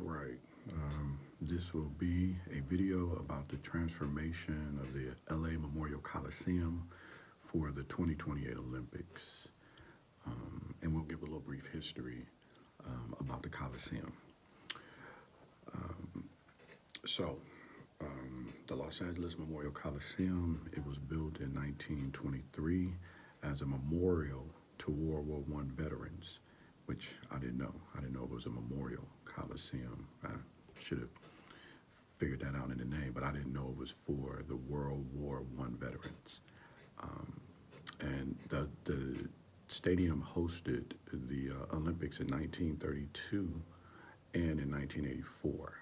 All right. This will be a video about the transformation of the LA Memorial Coliseum for the 2028 Olympics. And we'll give a little brief history about the Coliseum. Um, so, the Los Angeles Memorial Coliseum, it was built in 1923 as a memorial to World War One veterans, which I didn't know. I didn't know it was a memorial coliseum. I should have figured that out in the name, but I didn't know it was for the World War One veterans. Um, and the stadium hosted the Olympics in 1932 and in 1984.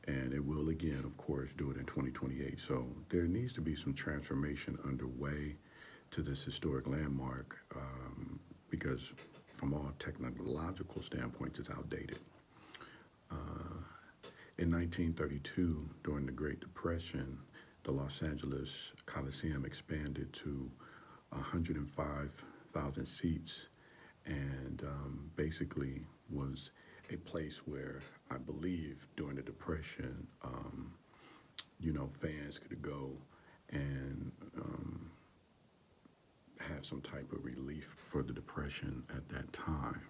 And it will again, of course, do it in 2028. So there needs to be some transformation underway to this historic landmark because, from all technological standpoints, it's outdated. Uh, in 1932, during the Great Depression, the Los Angeles Coliseum expanded to 105,000 seats and basically was a place where I believe during the Depression, fans could go and have some type of relief for the Depression at that time.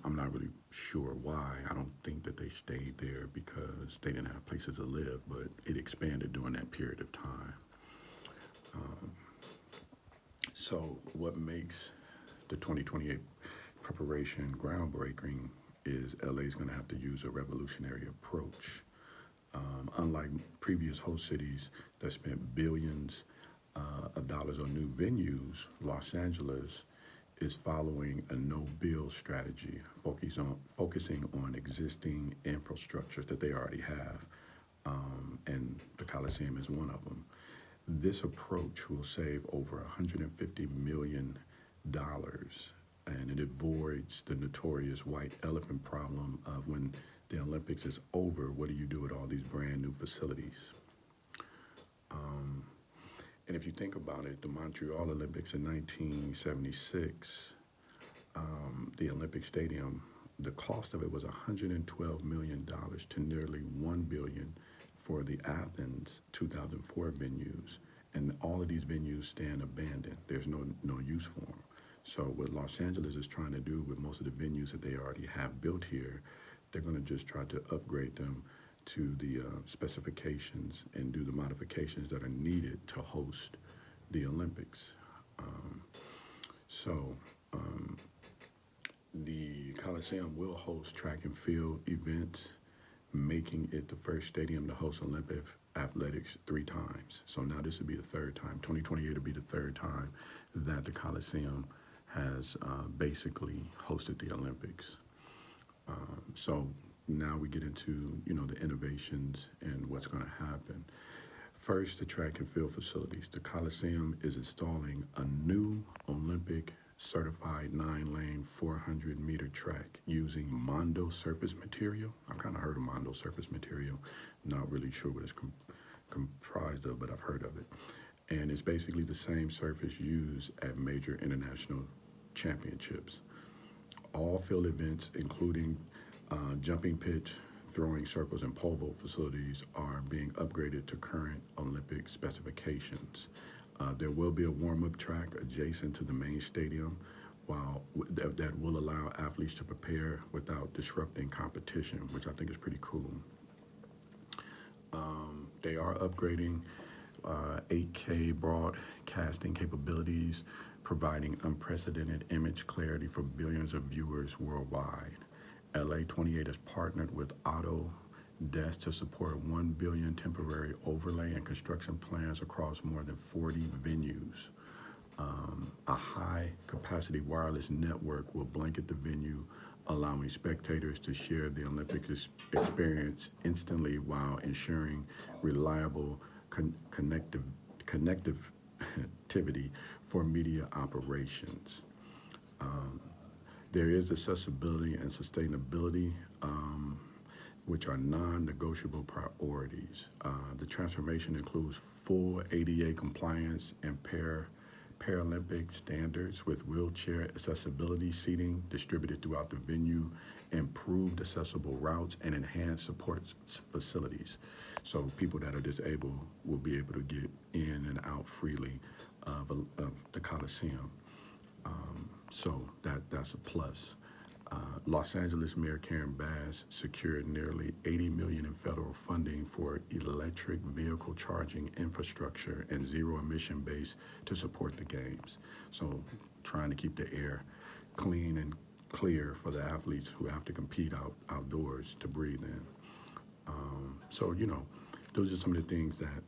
I'm not really sure why. I don't think that they stayed there because they didn't have places to live, but it expanded during that period of time. Um, so, what makes the 2028 preparation groundbreaking is LA is going to have to use a revolutionary approach. Unlike previous host cities that spent billions of dollars on new venues, Los Angeles is following a no-build strategy, focusing on existing infrastructures that they already have, and the Coliseum is one of them. This approach will save over $150 million, and it avoids the notorious white elephant problem of when the Olympics is over, what do you do with all these brand new facilities? Um, and if you think about it, the Montreal Olympics in 1976, the Olympic Stadium, the cost of it was $112 million to nearly $1 billion for the Athens 2004 venues. And all of these venues stand abandoned. There's no use for them. So what Los Angeles is trying to do with most of the venues that they already have built here, they're going to just try to upgrade them to the specifications and do the modifications that are needed to host the Olympics. Um, so um, the Coliseum will host track and field events, making it the first stadium to host Olympic athletics 3 times. So now this will be the third time. 2028 will be the third time that the Coliseum has basically hosted the Olympics. So now we get into the innovations and what's going to happen. First, the track and field facilities. The Coliseum is installing a new Olympic certified 9-lane 400-meter track using Mondo surface material. I've kind of heard of Mondo surface material. Not really sure what it's comprised of, but I've heard of it. And it's basically the same surface used at major international championships. All field events, including jumping pitch, throwing circles, and pole vault facilities, are being upgraded to current Olympic specifications. There will be a warm-up track adjacent to the main stadium, that will allow athletes to prepare without disrupting competition, which I think is pretty cool. They are upgrading 8K broadcasting capabilities, providing unprecedented image clarity for billions of viewers worldwide. LA 28 has partnered with Autodesk to support 1 billion temporary overlay and construction plans across more than 40 venues. A high-capacity wireless network will blanket the venue, allowing spectators to share the Olympic experience instantly while ensuring reliable connectivity for media operations. Um, there is accessibility and sustainability, which are non-negotiable priorities. The transformation includes full ADA compliance and Paralympic standards with wheelchair accessibility seating distributed throughout the venue, improved accessible routes, and enhanced support facilities. So people that are disabled will be able to get in and out freely of the Coliseum. So that's a plus. Los Angeles Mayor Karen Bass secured nearly $80 million in federal funding for electric vehicle charging infrastructure and zero emission base to support the games. So trying to keep the air clean and clear for the athletes who have to compete outdoors to breathe in. So, those are some of the things that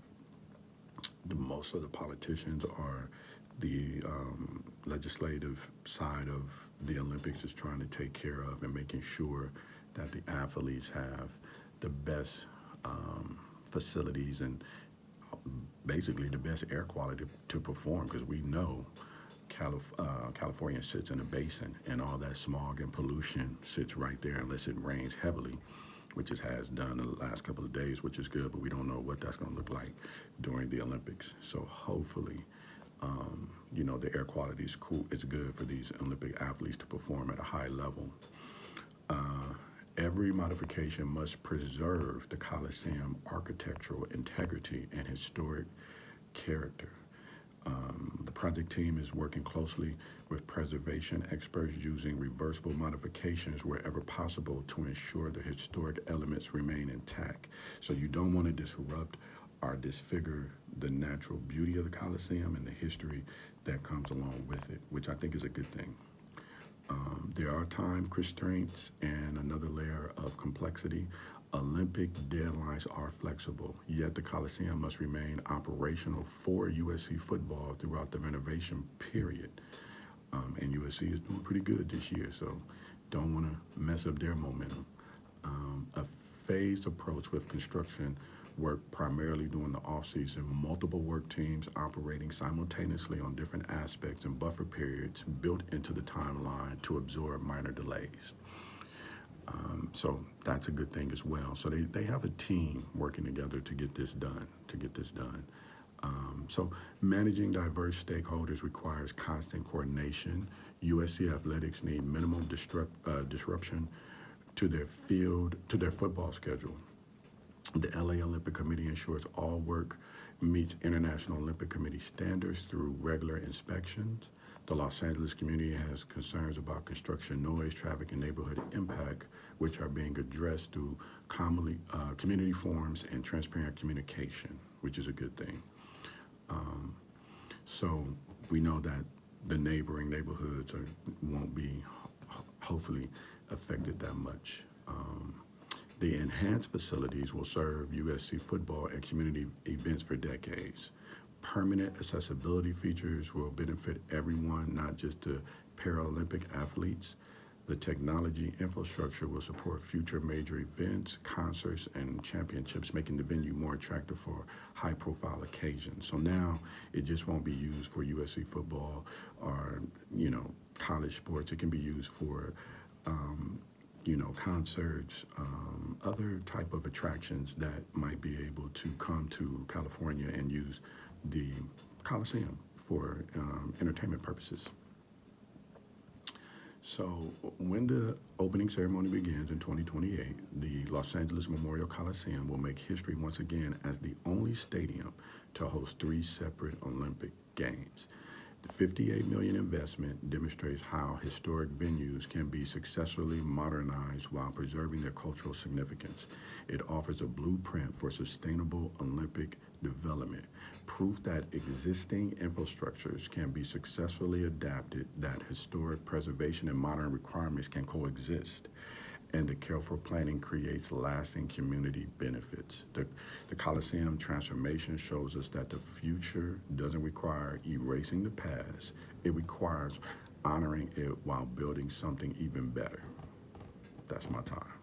most of the politicians are the legislative side of the Olympics is trying to take care of, and making sure that the athletes have the best facilities and basically the best air quality to perform, because we know California sits in a basin, and all that smog and pollution sits right there unless it rains heavily, which it has done in the last couple of days, which is good, but we don't know what that's going to look like during the Olympics. So hopefully, the air quality is cool. It's good for these Olympic athletes to perform at a high level. Every modification must preserve the Coliseum architectural integrity and historic character. The project team is working closely with preservation experts using reversible modifications wherever possible to ensure the historic elements remain intact. So you don't want to disrupt or disfigure the natural beauty of the Coliseum and the history that comes along with it, which I think is a good thing. There are time constraints and another layer of complexity. Olympic deadlines are flexible, yet the Coliseum must remain operational for USC football throughout the renovation period. And USC is doing pretty good this year, so don't want to mess up their momentum. A phased approach with construction work primarily during the off-season, multiple work teams operating simultaneously on different aspects and buffer periods built into the timeline to absorb minor delays. So that's a good thing as well. So they have a team working together to get this done. So managing diverse stakeholders requires constant coordination. USC athletics need minimal disruption to their football schedule. The LA Olympic Committee ensures all work meets International Olympic Committee standards through regular inspections. The Los Angeles community has concerns about construction noise, traffic, and neighborhood impact, which are being addressed through community forums and transparent communication, which is a good thing. So we know that the neighboring neighborhoods won't be hopefully affected that much. The enhanced facilities will serve USC football and community events for decades. Permanent accessibility features will benefit everyone, not just the Paralympic athletes. The technology infrastructure will support future major events, concerts, and championships, making the venue more attractive for high-profile occasions. So now it just won't be used for USC football or, college sports. It can be used for concerts, other type of attractions that might be able to come to California and use the Coliseum for entertainment purposes. So when the opening ceremony begins in 2028, the Los Angeles Memorial Coliseum will make history once again as the only stadium to host 3 separate Olympic Games. The $58 million investment demonstrates how historic venues can be successfully modernized while preserving their cultural significance. It offers a blueprint for sustainable Olympic development, proof that existing infrastructures can be successfully adapted, that historic preservation and modern requirements can coexist, and the careful planning creates lasting community benefits. The Coliseum transformation shows us that the future doesn't require erasing the past. It requires honoring it while building something even better. That's my time.